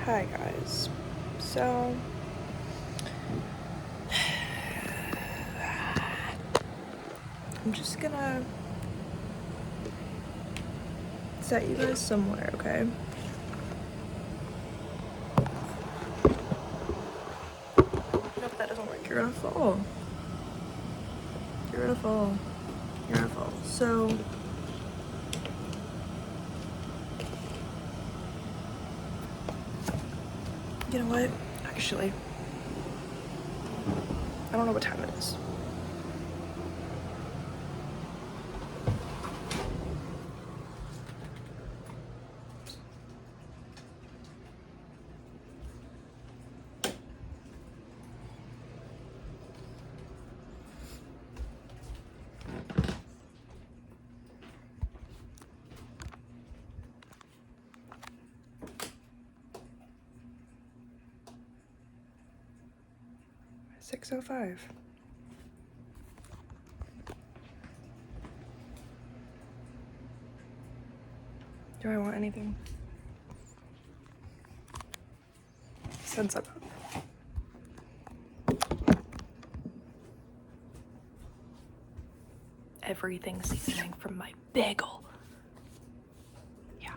Hi guys, so I'm just gonna set you guys somewhere, okay? Nope, that doesn't work. You're gonna fall. You're gonna fall. You're gonna fall. So you know what? Actually, I don't know what time it is. $6:05. Do I want anything? Sense up. Everything seasoning from my bagel. Yeah.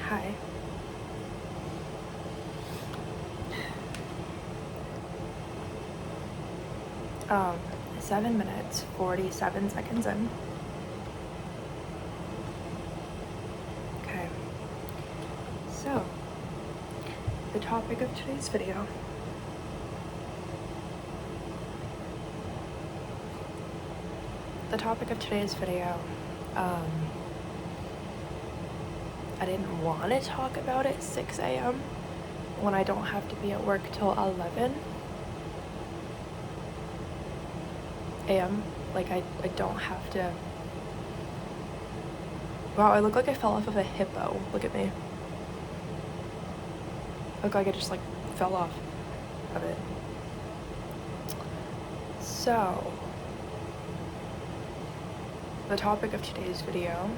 Hi. 7 minutes, 47 seconds in. So, the topic of today's video. I didn't want to talk about it 6 a.m. when I don't have to be at work till 11 a.m. Like, I don't have to. Wow, I look like I fell off of a hippo. Look at me. I look like I just, like, fell off of it. So, the topic of today's video,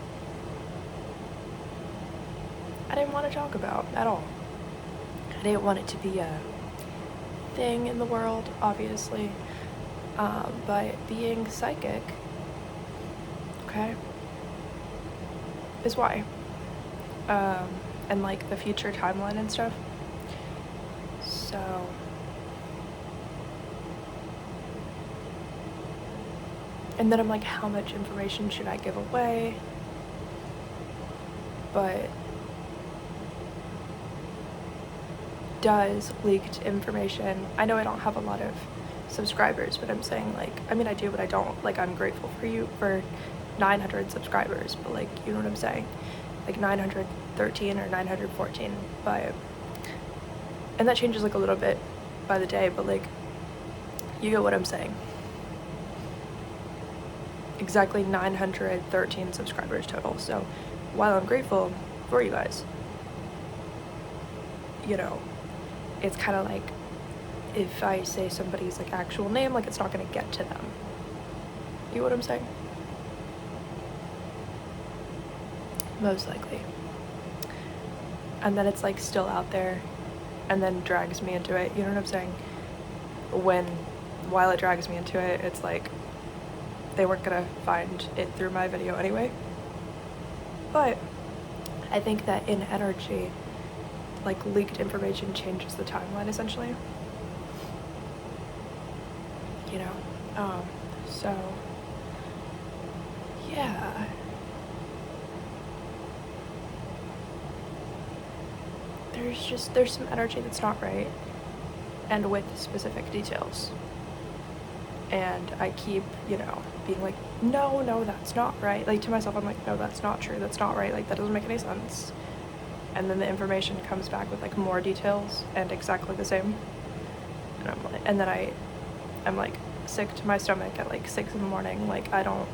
I didn't want to talk about at all. I didn't want it to be a thing in the world, obviously, but being psychic, okay, is why. And like the future timeline and stuff. So, and then I'm like, how much information should I give away? But does leaked information, I know I don't have a lot of subscribers, but I'm saying, like, I mean, I do, but I don't, like, I'm grateful for you for 900 subscribers, but, like, you know what I'm saying, like 913 or 914, but, and that changes, like, a little bit by the day, but, like, you get what I'm saying. Exactly 913 subscribers total. So while I'm grateful for you guys, you know, it's kind of like if I say somebody's like actual name, like, it's not going to get to them. You know what I'm saying? Most likely. And then it's like still out there and then drags me into it. You know what I'm saying? While it drags me into it, it's like they weren't gonna find it through my video anyway. But I think that in energy, like, leaked information changes the timeline essentially. You know? So yeah. There's some energy that's not right, and with specific details. And I keep, you know, being like, no, that's not right. Like, to myself, I'm like, no, that's not true. That's not right. Like, that doesn't make any sense. And then the information comes back with, like, more details and exactly the same. And I'm like, and then I'm like sick to my stomach at like 6 in the morning. Like, I don't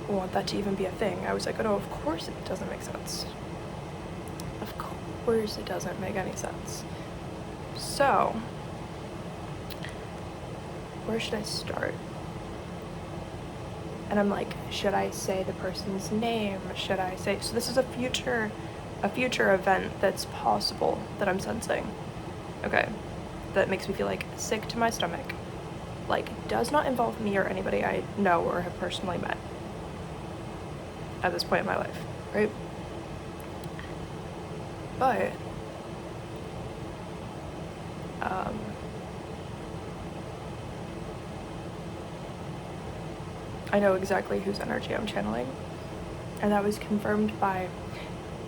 want that to even be a thing. I was like, oh, no, of course it doesn't make sense. Of course it doesn't make any sense. So, where should I start? And I'm like, should I say the person's name? Should I say, so this is a future event that's possible that I'm sensing. Okay. That makes me feel like sick to my stomach. Like, does not involve me or anybody I know or have personally met at this point in my life, right? But I know exactly whose energy I'm channeling, and that was confirmed by,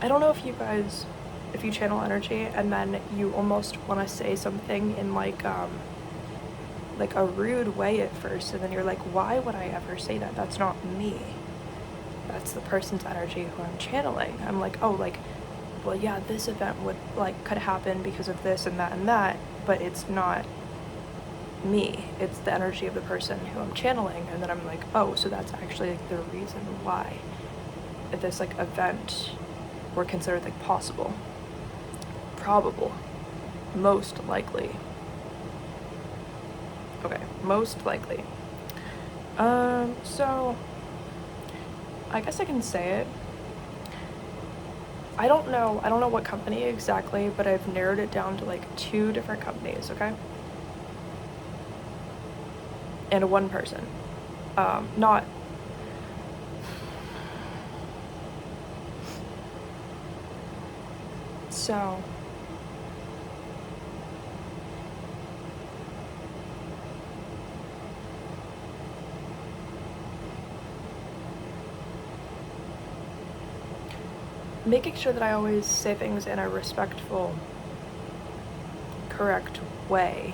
I don't know if you channel energy and then you almost want to say something in like a rude way at first, and then you're like, why would I ever say that? That's not me. That's the person's energy who I'm channeling. I'm like, oh, like, well, yeah, this event could happen because of this and that, but it's not me. It's the energy of the person who I'm channeling. And then I'm like, oh, so that's actually like the reason why this like event were considered like possible, probable, most likely. Okay, most likely. So I guess I can say it. I don't know what company exactly, but I've narrowed it down to like 2 different companies, okay? And 1 person. Not so making sure that I always say things in a respectful, correct way,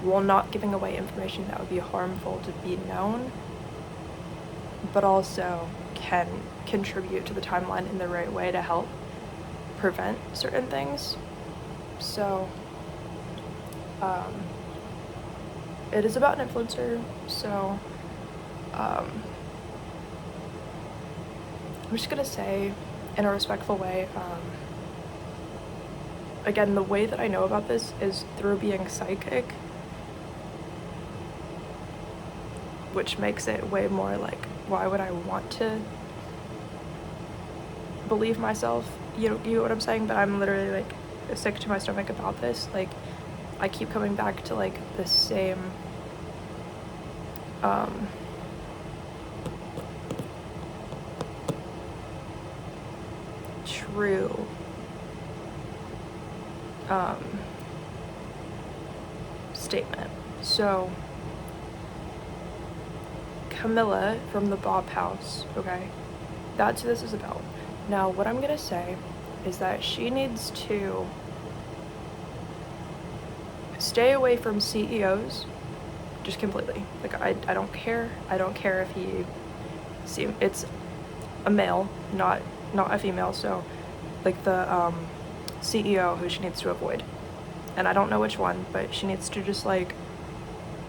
while not giving away information that would be harmful to be known, but also can contribute to the timeline in the right way to help prevent certain things. So it is about an influencer, so I'm just gonna say in a respectful way, again, the way that I know about this is through being psychic, which makes it way more like, why would I want to believe myself? You know what I'm saying? But I'm literally like sick to my stomach about this. Like, I keep coming back to like the same true statement. So Camilla from the Bob House, okay, that's who this is about. Now what I'm gonna say is that she needs to stay away from CEOs just completely. Like, I don't care. I don't care if it's a male, not a female, so like the CEO who she needs to avoid. And I don't know which one, but she needs to just like,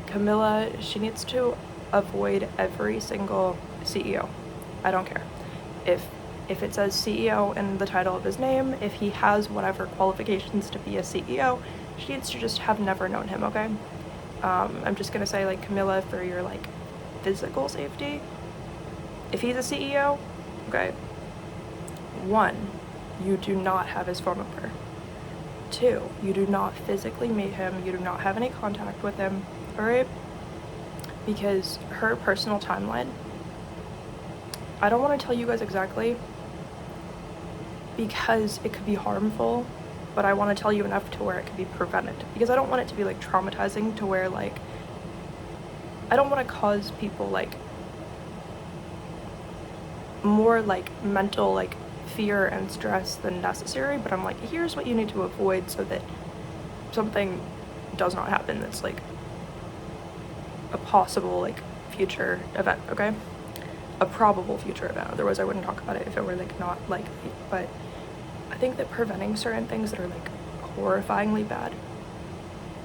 Camilla, she needs to avoid every single CEO. I don't care. If it says CEO in the title of his name, if he has whatever qualifications to be a CEO, she needs to just have never known him, okay? I'm just gonna say, like, Camilla, for your like physical safety, if he's a CEO, okay, 1, you do not have his phone number. 2, you do not physically meet him, you do not have any contact with him, all right? Because her personal timeline, I don't want to tell you guys exactly because it could be harmful, but I want to tell you enough to where it could be prevented, because I don't want it to be like traumatizing to where like, I don't want to cause people like more like mental like fear and stress than necessary, but I'm like, here's what you need to avoid so that something does not happen that's like a possible like future event, okay? A probable future event, otherwise I wouldn't talk about it if it were like not likely. But I think that preventing certain things that are like horrifyingly bad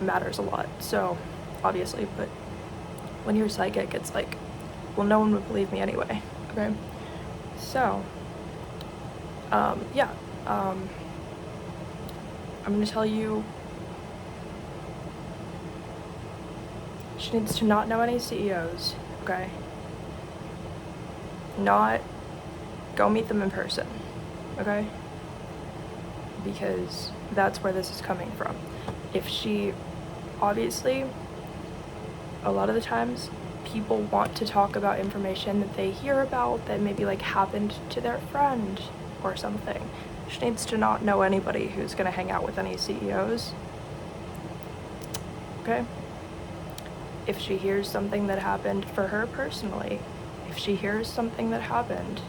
matters a lot. So obviously, but when you're psychic, it's like, well, no one would believe me anyway, okay? So yeah, I'm gonna tell you, she needs to not know any CEOs, okay? Not go meet them in person, okay? Because that's where this is coming from. If she, obviously, a lot of the times people want to talk about information that they hear about that maybe like happened to their friend or something. She needs to not know anybody who's gonna hang out with any CEOs, okay? If she hears something that happened for her personally, if she hears something that happened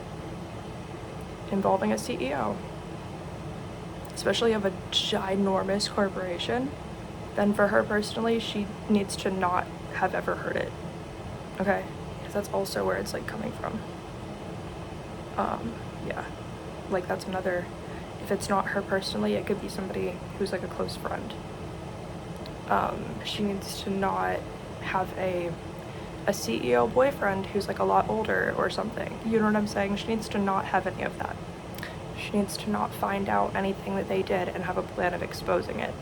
involving a CEO, especially of a ginormous corporation, then for her personally, she needs to not have ever heard it, okay? Because that's also where it's like coming from. Yeah, like that's another, if it's not her personally, it could be somebody who's like a close friend. She needs to not have a CEO boyfriend who's like a lot older or something, you know what I'm saying? She needs to not have any of that. She needs to not find out anything that they did and have a plan of exposing it.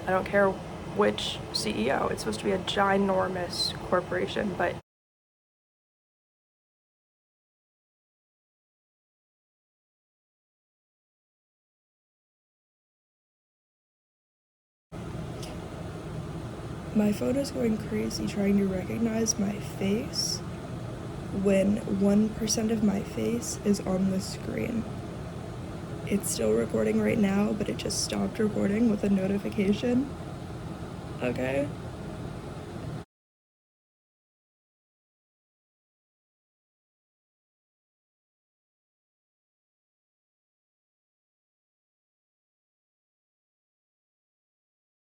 I don't care which CEO, it's supposed to be a ginormous corporation, but my phone is going crazy trying to recognize my face when 1% of my face is on the screen. It's still recording right now, but it just stopped recording with a notification. Okay?